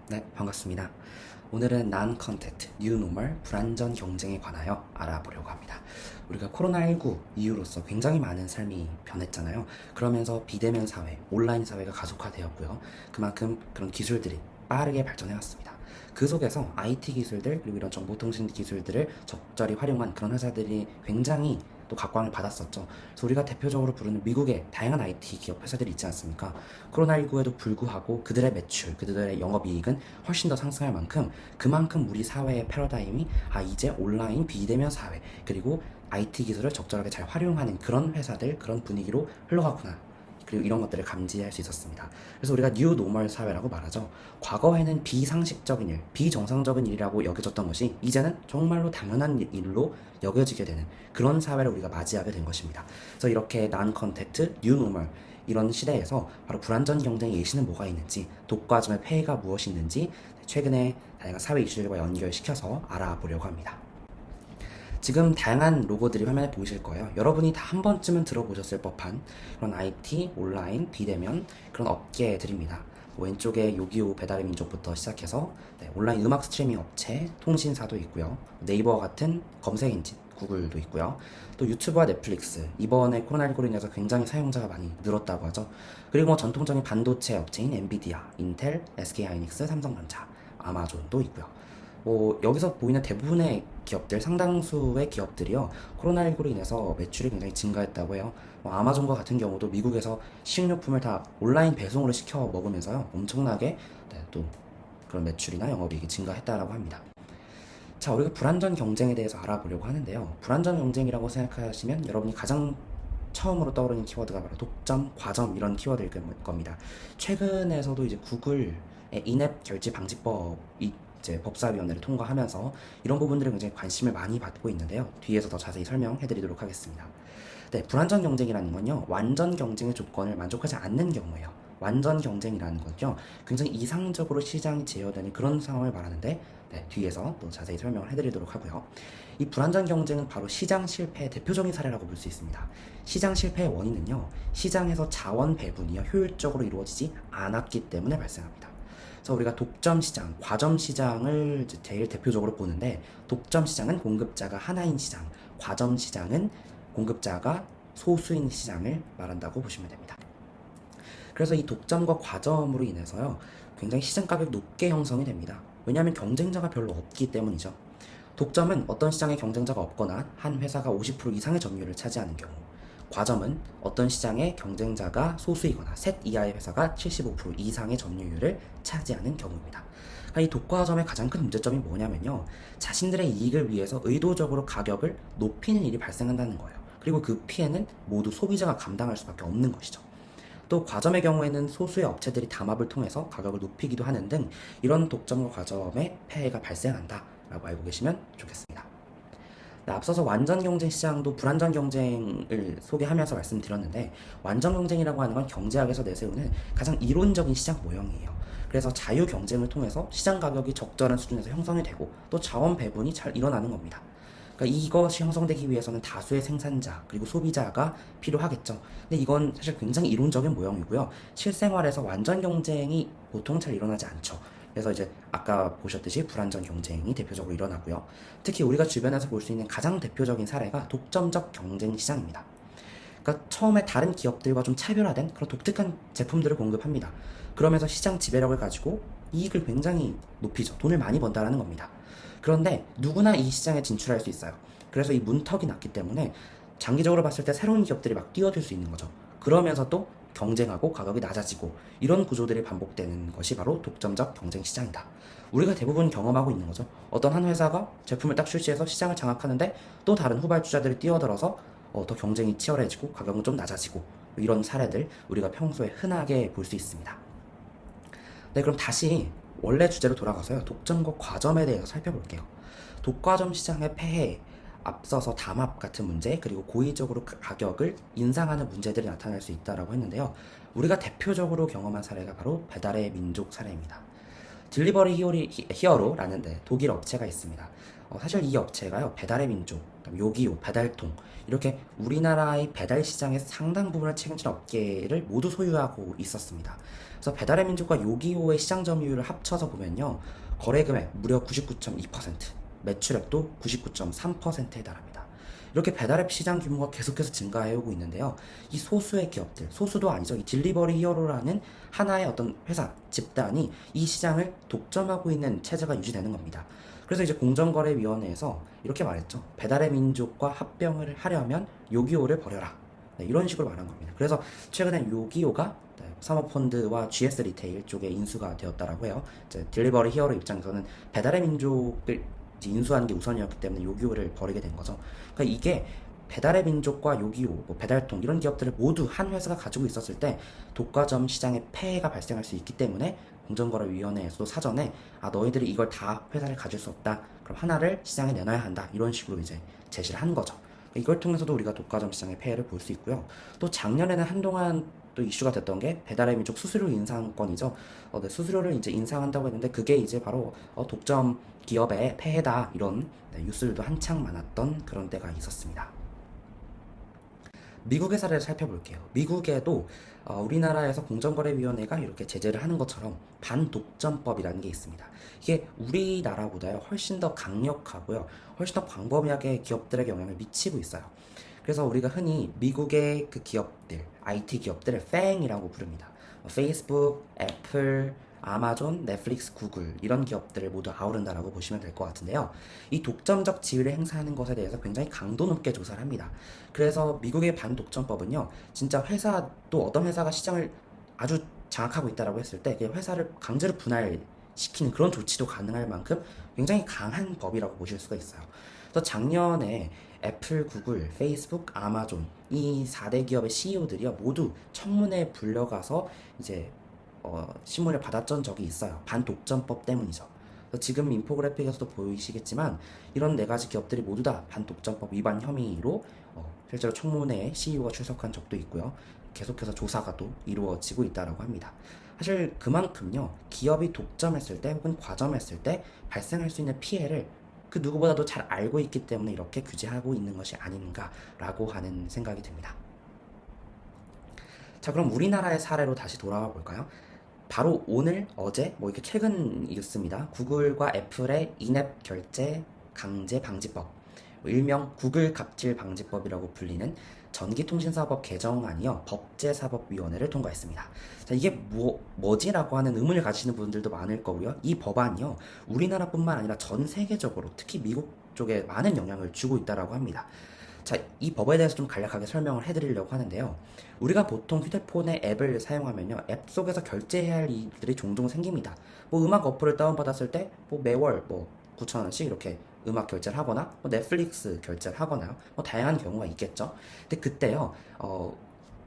네, 반갑습니다. 오늘은 non-contact, new normal, 불완전 경쟁에 관하여 알아보려고 합니다. 우리가 코로나19 이후로서 굉장히 많은 삶이 변했잖아요. 그러면서 비대면 사회, 온라인 사회가 가속화되었고요. 그만큼 그런 기술들이 빠르게 발전해왔습니다. 그 속에서 IT 기술들, 그리고 이런 정보통신 기술들을 적절히 활용한 그런 회사들이 굉장히 또 각광을 받았었죠. 그래서 우리가 대표적으로 부르는 미국의 다양한 IT 기업 회사들이 있지 않습니까? 코로나19에도 불구하고 그들의 매출, 그들의 영업이익은 훨씬 더 상승할 만큼 그만큼 우리 사회의 패러다임이 이제 온라인 비대면 사회 그리고 IT 기술을 적절하게 잘 활용하는 그런 회사들, 그런 분위기로 흘러가구나. 그리고 이런 것들을 감지할 수 있었습니다. 그래서 우리가 뉴 노멀 사회라고 말하죠. 과거에는 비상식적인 일, 비정상적인 일이라고 여겨졌던 것이 이제는 정말로 당연한 일로 여겨지게 되는 그런 사회를 우리가 맞이하게 된 것입니다. 그래서 이렇게 non contact, new normal 이런 시대에서 바로 불완전 경쟁의 예시는 뭐가 있는지, 독과점의 폐해가 무엇이 있는지 최근에 다양한 사회 이슈들과 연결시켜서 알아보려고 합니다. 지금 다양한 로고들이 화면에 보이실 거예요. 여러분이 다 한 번쯤은 들어보셨을 법한 그런 IT, 온라인, 비대면 그런 업계들입니다. 왼쪽에 요기요 배달의 민족부터 시작해서 온라인 음악 스트리밍 업체, 통신사도 있고요. 네이버와 같은 검색 엔진, 구글도 있고요. 또 유튜브와 넷플릭스, 이번에 코로나19로 인해서 굉장히 사용자가 많이 늘었다고 하죠. 그리고 전통적인 반도체 업체인 엔비디아, 인텔, SK하이닉스, 삼성전자, 아마존도 있고요. 여기서 보이는 대부분의 기업들, 상당수의 기업들이요, 코로나19로 인해서 매출이 굉장히 증가했다고 해요. 아마존과 같은 경우도 미국에서 식료품을 다 온라인 배송으로 시켜 먹으면서요, 엄청나게 또 그런 매출이나 영업이익이 증가했다라고 합니다. 자, 우리가 불완전 경쟁에 대해서 알아보려고 하는데요. 불완전 경쟁이라고 생각하시면 여러분이 가장 처음으로 떠오르는 키워드가 바로 독점, 과점 이런 키워드일 겁니다. 최근에서도 이제 구글의 인앱 결제 방지법이 이제 법사위원회를 통과하면서 이런 부분들에 굉장히 관심을 많이 받고 있는데요. 뒤에서 더 자세히 설명해드리도록 하겠습니다. 네, 불완전 경쟁이라는 건요, 완전 경쟁의 조건을 만족하지 않는 경우예요. 완전 경쟁이라는 건요, 굉장히 이상적으로 시장이 제어되는 그런 상황을 말하는데, 뒤에서 또 자세히 설명을 해드리도록 하고요. 이 불완전 경쟁은 바로 시장 실패의 대표적인 사례라고 볼 수 있습니다. 시장 실패의 원인은요, 시장에서 자원 배분이 효율적으로 이루어지지 않았기 때문에 발생합니다. 그래서 우리가 독점 시장, 과점 시장을 제일 대표적으로 보는데, 독점 시장은 공급자가 하나인 시장, 과점 시장은 공급자가 소수인 시장을 말한다고 보시면 됩니다. 그래서 이 독점과 과점으로 인해서요, 굉장히 시장 가격이 높게 형성이 됩니다. 왜냐하면 경쟁자가 별로 없기 때문이죠. 독점은 어떤 시장에 경쟁자가 없거나 한 회사가 50% 이상의 점유율을 차지하는 경우, 과점은 어떤 시장에 경쟁자가 소수이거나 셋 이하의 회사가 75% 이상의 점유율을 차지하는 경우입니다. 그러니까 이 독과점의 가장 큰 문제점이 뭐냐면요, 자신들의 이익을 위해서 의도적으로 가격을 높이는 일이 발생한다는 거예요. 그리고 그 피해는 모두 소비자가 감당할 수밖에 없는 것이죠. 또 과점의 경우에는 소수의 업체들이 담합을 통해서 가격을 높이기도 하는 등 이런 독점과 과점의 폐해가 발생한다 라고 알고 계시면 좋겠습니다. 앞서서 완전 경쟁 시장도 불완전 경쟁을 소개하면서 말씀드렸는데, 완전 경쟁이라고 하는 건 경제학에서 내세우는 가장 이론적인 시장 모형이에요. 그래서 자유 경쟁을 통해서 시장 가격이 적절한 수준에서 형성이 되고 또 자원 배분이 잘 일어나는 겁니다. 그러니까 이것이 형성되기 위해서는 다수의 생산자 그리고 소비자가 필요하겠죠. 근데 이건 사실 굉장히 이론적인 모형이고요. 실생활에서 완전 경쟁이 보통 잘 일어나지 않죠. 그래서 이제 아까 보셨듯이 불완전 경쟁이 대표적으로 일어나고요. 특히 우리가 주변에서 볼 수 있는 가장 대표적인 사례가 독점적 경쟁 시장입니다. 그러니까 처음에 다른 기업들과 좀 차별화된 그런 독특한 제품들을 공급합니다. 그러면서 시장 지배력을 가지고 이익을 굉장히 높이죠. 돈을 많이 번다라는 겁니다. 그런데 누구나 이 시장에 진출할 수 있어요. 그래서 이 문턱이 낮기 때문에 장기적으로 봤을 때 새로운 기업들이 막 뛰어들 수 있는 거죠. 그러면서 또 경쟁하고 가격이 낮아지고 이런 구조들이 반복되는 것이 바로 독점적 경쟁 시장이다. 우리가 대부분 경험하고 있는 거죠. 어떤 한 회사가 제품을 딱 출시해서 시장을 장악하는데 또 다른 후발주자들이 뛰어들어서 더 경쟁이 치열해지고 가격은 좀 낮아지고, 이런 사례들 우리가 평소에 흔하게 볼 수 있습니다. 네, 그럼 다시 원래 주제로 돌아가서요, 독점과 과점에 대해서 살펴볼게요. 독과점 시장의 폐해, 앞서서 담합 같은 문제, 그리고 고의적으로 가격을 인상하는 문제들이 나타날 수 있다고 했는데요. 우리가 대표적으로 경험한 사례가 바로 배달의 민족 사례입니다. 딜리버리 히어로라는 독일 업체가 있습니다. 사실 이 업체가요, 배달의 민족, 그다음 요기요, 배달통 이렇게 우리나라의 배달 시장의 상당 부분을 책임지는 업계를 모두 소유하고 있었습니다. 그래서 배달의 민족과 요기요의 시장 점유율을 합쳐서 보면요, 거래 금액 무려 99.2%, 매출액도 99.3%에 달합니다. 이렇게 배달앱 시장 규모가 계속해서 증가해오고 있는데요. 이 소수의 기업들, 소수도 아니죠. 이 딜리버리 히어로라는 하나의 어떤 회사, 집단이 이 시장을 독점하고 있는 체제가 유지되는 겁니다. 그래서 이제 공정거래위원회에서 이렇게 말했죠. 배달의 민족과 합병을 하려면 요기요를 버려라. 네, 이런 식으로 말한 겁니다. 그래서 최근에 요기요가 사모펀드와 GS 리테일 쪽에 인수가 되었다라고 해요. 이제 딜리버리 히어로 입장에서는 배달의 민족을 이제 인수하는 게 우선이었기 때문에 요기요를 버리게 된 거죠. 그러니까 이게 배달의 민족과 요기요, 뭐 배달통 이런 기업들을 모두 한 회사가 가지고 있었을 때 독과점 시장에 폐해가 발생할 수 있기 때문에 공정거래위원회에서도 사전에 너희들이 이걸 다 회사를 가질 수 없다. 그럼 하나를 시장에 내놔야 한다. 이런 식으로 이제 제시를 한 거죠. 이걸 통해서도 우리가 독과점 시장의 폐해를 볼 수 있고요. 또 작년에는 한동안 또 이슈가 됐던 게 배달의 민족 수수료 인상권이죠. 네, 수수료를 이제 인상한다고 했는데 그게 이제 바로 독점 기업의 폐해다 이런 뉴스들도 한창 많았던 그런 때가 있었습니다. 미국의 사례를 살펴볼게요. 미국에도 우리나라에서 공정거래위원회가 이렇게 제재를 하는 것처럼 반독점법이라는 게 있습니다. 이게 우리나라보다요 훨씬 더 강력하고요, 훨씬 더 광범위하게 기업들에게 영향을 미치고 있어요. 그래서 우리가 흔히 미국의 그 기업들, IT 기업들을 팽이라고 부릅니다. 페이스북, 애플, 아마존, 넷플릭스, 구글 이런 기업들을 모두 아우른다라고 보시면 될 것 같은데요. 이 독점적 지위를 행사하는 것에 대해서 굉장히 강도 높게 조사를 합니다. 그래서 미국의 반독점법은요, 진짜 회사도 어떤 회사가 시장을 아주 장악하고 있다라고 했을 때 그 회사를 강제로 분할시키는 그런 조치도 가능할 만큼 굉장히 강한 법이라고 보실 수가 있어요. 그래서 작년에 애플, 구글, 페이스북, 아마존 이 4대 기업의 CEO들이요 모두 청문회에 불려가서 이제 신문을 받았던 적이 있어요. 반독점법 때문이죠. 지금 인포그래픽에서도 보이시겠지만 이런 네 가지 기업들이 모두 다 반독점법 위반 혐의로 실제로 청문회에 CEO가 출석한 적도 있고요. 계속해서 조사가 또 이루어지고 있다고 합니다. 사실 그만큼요, 기업이 독점했을 때 혹은 과점했을 때 발생할 수 있는 피해를 그 누구보다도 잘 알고 있기 때문에 이렇게 규제하고 있는 것이 아닌가라고 하는 생각이 듭니다. 자, 그럼 우리나라의 사례로 다시 돌아와 볼까요? 바로 오늘, 어제, 뭐 이렇게 최근 뉴스입니다. 구글과 애플의 인앱 결제 강제 방지법, 일명 구글 갑질 방지법이라고 불리는 전기통신사법 개정안이요, 법제사법위원회를 통과했습니다. 자, 이게 뭐지라고 하는 의문을 가지시는 분들도 많을 거고요. 이 법안이요, 우리나라뿐만 아니라 전 세계적으로 특히 미국 쪽에 많은 영향을 주고 있다라고 합니다. 자, 이 법에 대해서 좀 간략하게 설명을 해드리려고 하는데요. 우리가 보통 휴대폰의 앱을 사용하면요, 앱 속에서 결제해야 할 일들이 종종 생깁니다. 뭐 음악 어플을 다운받았을 때 뭐 매월 뭐 9,000원씩 이렇게 음악 결제를 하거나 뭐 넷플릭스 결제를 하거나 뭐 다양한 경우가 있겠죠. 근데 그때요,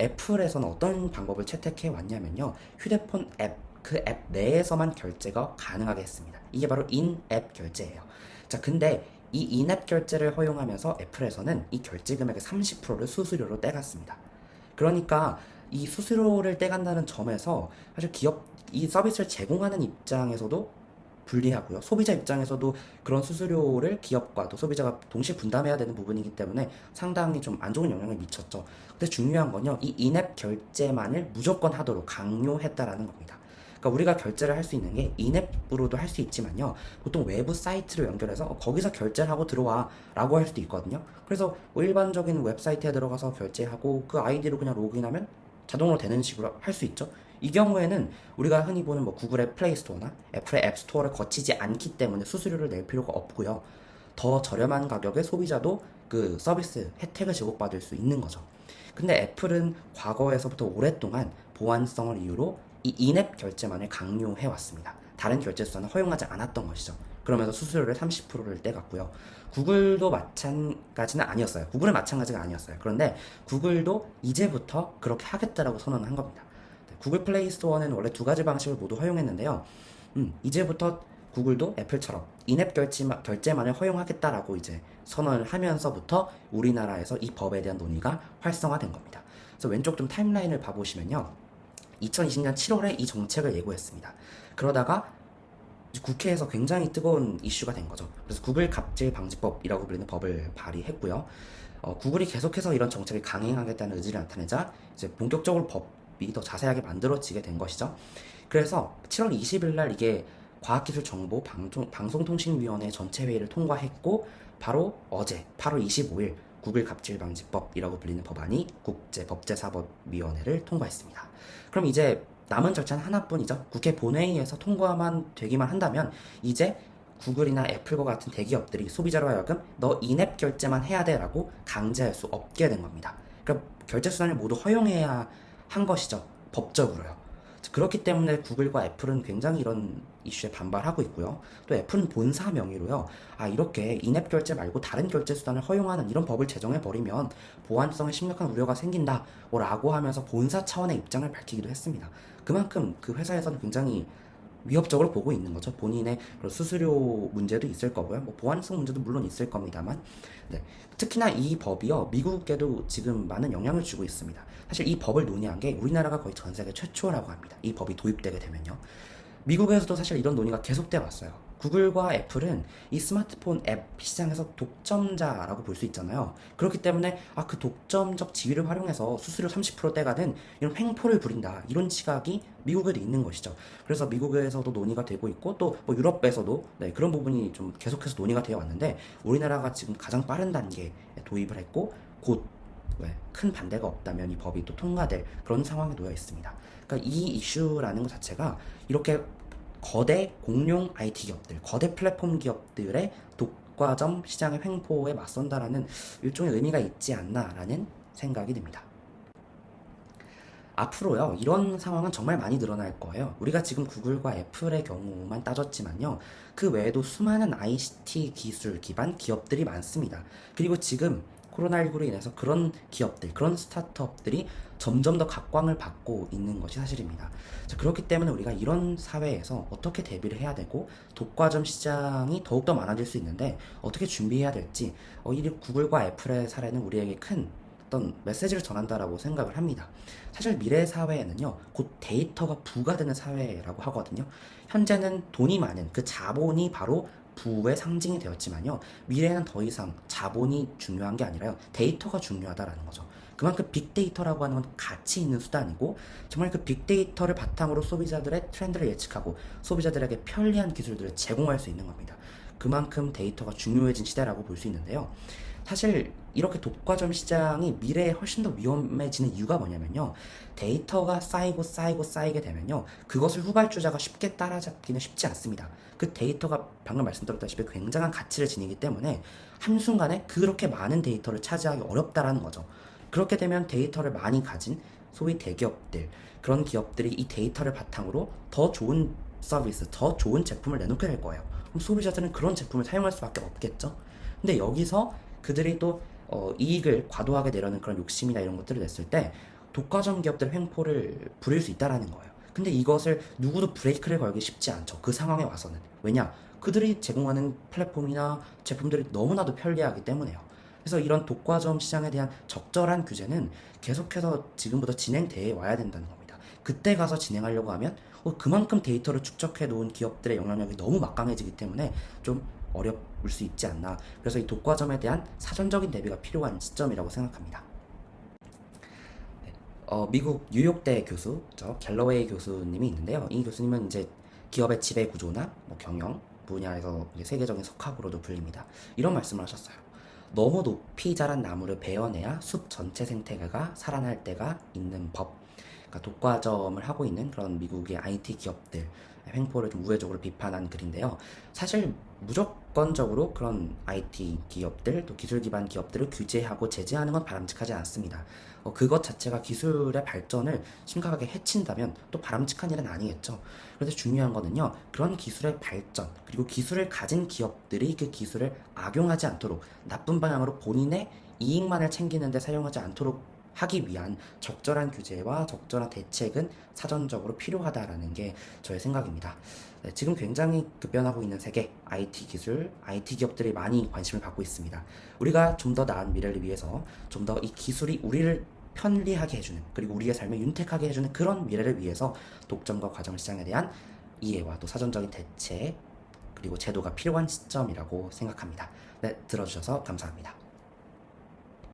애플에서는 어떤 방법을 채택해 왔냐면요, 휴대폰 앱, 그 앱 내에서만 결제가 가능하게 했습니다. 이게 바로 인앱 결제예요. 자, 근데 이 인앱 결제를 허용하면서 애플에서는 이 결제 금액의 30%를 수수료로 떼갔습니다. 그러니까 이 수수료를 떼간다는 점에서 사실 이 서비스를 제공하는 입장에서도 불리하고요. 소비자 입장에서도 그런 수수료를 기업과 또 소비자가 동시에 분담해야 되는 부분이기 때문에 상당히 좀 안 좋은 영향을 미쳤죠. 근데 중요한 건요, 이 인앱 결제만을 무조건 하도록 강요했다라는 겁니다. 그러니까 우리가 결제를 할 수 있는 게 인앱으로도 할 수 있지만요, 보통 외부 사이트로 연결해서 거기서 결제를 하고 들어와 라고 할 수도 있거든요. 그래서 뭐 일반적인 웹사이트에 들어가서 결제하고 그 아이디로 그냥 로그인하면 자동으로 되는 식으로 할 수 있죠. 이 경우에는 우리가 흔히 보는 뭐 구글의 플레이스토어나 애플의 앱스토어를 거치지 않기 때문에 수수료를 낼 필요가 없고요, 더 저렴한 가격에 소비자도 그 서비스 혜택을 제공받을 수 있는 거죠. 근데 애플은 과거에서부터 오랫동안 보안성을 이유로 이 인앱 결제만을 강요해 왔습니다. 다른 결제 수단은 허용하지 않았던 것이죠. 그러면서 수수료를 30%를 떼갔고요. 구글도 마찬가지는 아니었어요. 구글은 마찬가지가 아니었어요. 그런데 구글도 이제부터 그렇게 하겠다라고 선언한 겁니다. 구글 플레이 스토어는 원래 두 가지 방식을 모두 허용했는데요. 이제부터 구글도 애플처럼 인앱 결제만을 허용하겠다라고 이제 선언을 하면서부터 우리나라에서 이 법에 대한 논의가 활성화된 겁니다. 그래서 왼쪽 좀 타임라인을 봐보시면요, 2020년 7월에 이 정책을 예고했습니다. 그러다가 국회에서 굉장히 뜨거운 이슈가 된 거죠. 그래서 구글 갑질 방지법이라고 불리는 법을 발의했고요. 구글이 계속해서 이런 정책을 강행하겠다는 의지를 나타내자 이제 본격적으로 법이 더 자세하게 만들어지게 된 것이죠. 그래서 7월 20일 날 이게 과학기술정보 방송통신위원회 전체 회의를 통과했고 바로 어제 8월 25일 구글 갑질 방지법이라고 불리는 법안이 국제법제사법위원회를 통과했습니다. 그럼 이제 남은 절차는 하나뿐이죠. 국회 본회의에서 통과만 되기만 한다면 이제 구글이나 애플과 같은 대기업들이 소비자로 하여금 너 인앱 결제만 해야 돼라고 강제할 수 없게 된 겁니다. 그러니까 결제 수단을 모두 허용해야 한 것이죠. 법적으로요. 그렇기 때문에 구글과 애플은 굉장히 이런 이슈에 반발하고 있고요. 또 애플은 본사 명의로요. 이렇게 인앱 결제 말고 다른 결제 수단을 허용하는 이런 법을 제정해버리면 보안성에 심각한 우려가 생긴다 라고 하면서 본사 차원의 입장을 밝히기도 했습니다. 그만큼 그 회사에서는 굉장히 위협적으로 보고 있는 거죠. 본인의 그런 수수료 문제도 있을 거고요. 뭐 보안성 문제도 물론 있을 겁니다만, 네. 특히나 이 법이요 미국에도 지금 많은 영향을 주고 있습니다. 사실 이 법을 논의한 게 우리나라가 거의 전 세계 최초라고 합니다. 이 법이 도입되게 되면요. 미국에서도 사실 이런 논의가 계속돼 왔어요. 구글과 애플은 이 스마트폰 앱 시장에서 독점자라고 볼 수 있잖아요. 그렇기 때문에 그 독점적 지위를 활용해서 수수료 30% 떼가는 이런 횡포를 부린다. 이런 시각이 미국에도 있는 것이죠. 그래서 미국에서도 논의가 되고 있고 또 뭐 유럽에서도 네, 그런 부분이 좀 계속해서 논의가 되어 왔는데 우리나라가 지금 가장 빠른 단계에 도입을 했고 곧 큰 반대가 없다면 이 법이 또 통과될 그런 상황에 놓여 있습니다. 그러니까 이 이슈라는 것 자체가 이렇게 거대 공룡 IT 기업들, 거대 플랫폼 기업들의 독과점 시장의 횡포에 맞선다라는 일종의 의미가 있지 않나라는 생각이 듭니다. 앞으로요, 이런 상황은 정말 많이 늘어날 거예요. 우리가 지금 구글과 애플의 경우만 따졌지만요, 그 외에도 수많은 ICT 기술 기반 기업들이 많습니다. 그리고 지금 코로나19로 인해서 그런 기업들, 그런 스타트업들이 점점 더 각광을 받고 있는 것이 사실입니다. 자, 그렇기 때문에 우리가 이런 사회에서 어떻게 대비를 해야 되고 독과점 시장이 더욱더 많아질 수 있는데 어떻게 준비해야 될지 이 구글과 애플의 사례는 우리에게 큰 어떤 메시지를 전한다라고 생각을 합니다. 사실 미래 사회에는요, 곧 데이터가 부가 되는 사회라고 하거든요. 현재는 돈이 많은 그 자본이 바로 부의 상징이 되었지만요, 미래에는 더 이상 자본이 중요한 게 아니라요, 데이터가 중요하다라는 거죠. 그만큼 빅데이터라고 하는 건 가치 있는 수단이고 정말 그 빅데이터를 바탕으로 소비자들의 트렌드를 예측하고 소비자들에게 편리한 기술들을 제공할 수 있는 겁니다. 그만큼 데이터가 중요해진 시대라고 볼 수 있는데요. 사실 이렇게 독과점 시장이 미래에 훨씬 더 위험해지는 이유가 뭐냐면요, 데이터가 쌓이게 되면요, 그것을 후발주자가 쉽게 따라잡기는 쉽지 않습니다. 그 데이터가 방금 말씀드렸다시피 굉장한 가치를 지니기 때문에 한순간에 그렇게 많은 데이터를 차지하기 어렵다라는 거죠. 그렇게 되면 데이터를 많이 가진 소위 대기업들, 그런 기업들이 이 데이터를 바탕으로 더 좋은 서비스, 더 좋은 제품을 내놓게 될 거예요. 그럼 소비자들은 그런 제품을 사용할 수밖에 없겠죠. 근데 여기서 그들이 또 이익을 과도하게 내려는 그런 욕심이나 이런 것들을 냈을 때 독과점 기업들의 횡포를 부릴 수 있다라는 거예요. 근데 이것을 누구도 브레이크를 걸기 쉽지 않죠. 그 상황에 와서는. 왜냐? 그들이 제공하는 플랫폼이나 제품들이 너무나도 편리하기 때문에요. 그래서 이런 독과점 시장에 대한 적절한 규제는 계속해서 지금부터 진행돼 와야 된다는 겁니다. 그때 가서 진행하려고 하면 그만큼 데이터를 축적해 놓은 기업들의 영향력이 너무 막강해지기 때문에 좀 어려울 수 있지 않나. 그래서 이 독과점에 대한 사전적인 대비가 필요한 시점이라고 생각합니다. 미국 뉴욕대 교수, 갤러웨이 교수님이 있는데요. 이 교수님은 이제 기업의 지배 구조나 뭐 경영 분야에서 이제 세계적인 석학으로도 불립니다. 이런 말씀을 하셨어요. 너무 높이 자란 나무를 베어내야 숲 전체 생태계가 살아날 때가 있는 법. 그러니까 독과점을 하고 있는 그런 미국의 IT 기업들 횡포를 좀 우회적으로 비판한 글인데요. 사실 무조건적으로 그런 IT 기업들, 또 기술 기반 기업들을 규제하고 제재하는 건 바람직하지 않습니다. 그것 자체가 기술의 발전을 심각하게 해친다면 또 바람직한 일은 아니겠죠. 그래서 중요한 거는요, 그런 기술의 발전, 그리고 기술을 가진 기업들이 그 기술을 악용하지 않도록 나쁜 방향으로 본인의 이익만을 챙기는데 사용하지 않도록 하기 위한 적절한 규제와 적절한 대책은 사전적으로 필요하다라는 게 저의 생각입니다. 네, 지금 굉장히 급변하고 있는 세계, IT 기술, IT 기업들이 많이 관심을 받고 있습니다. 우리가 좀 더 나은 미래를 위해서 좀 더 이 기술이 우리를 편리하게 해주는, 그리고 우리의 삶을 윤택하게 해주는 그런 미래를 위해서 독점과 과점 시장에 대한 이해와 또 사전적인 대책, 그리고 제도가 필요한 시점이라고 생각합니다. 네, 들어주셔서 감사합니다.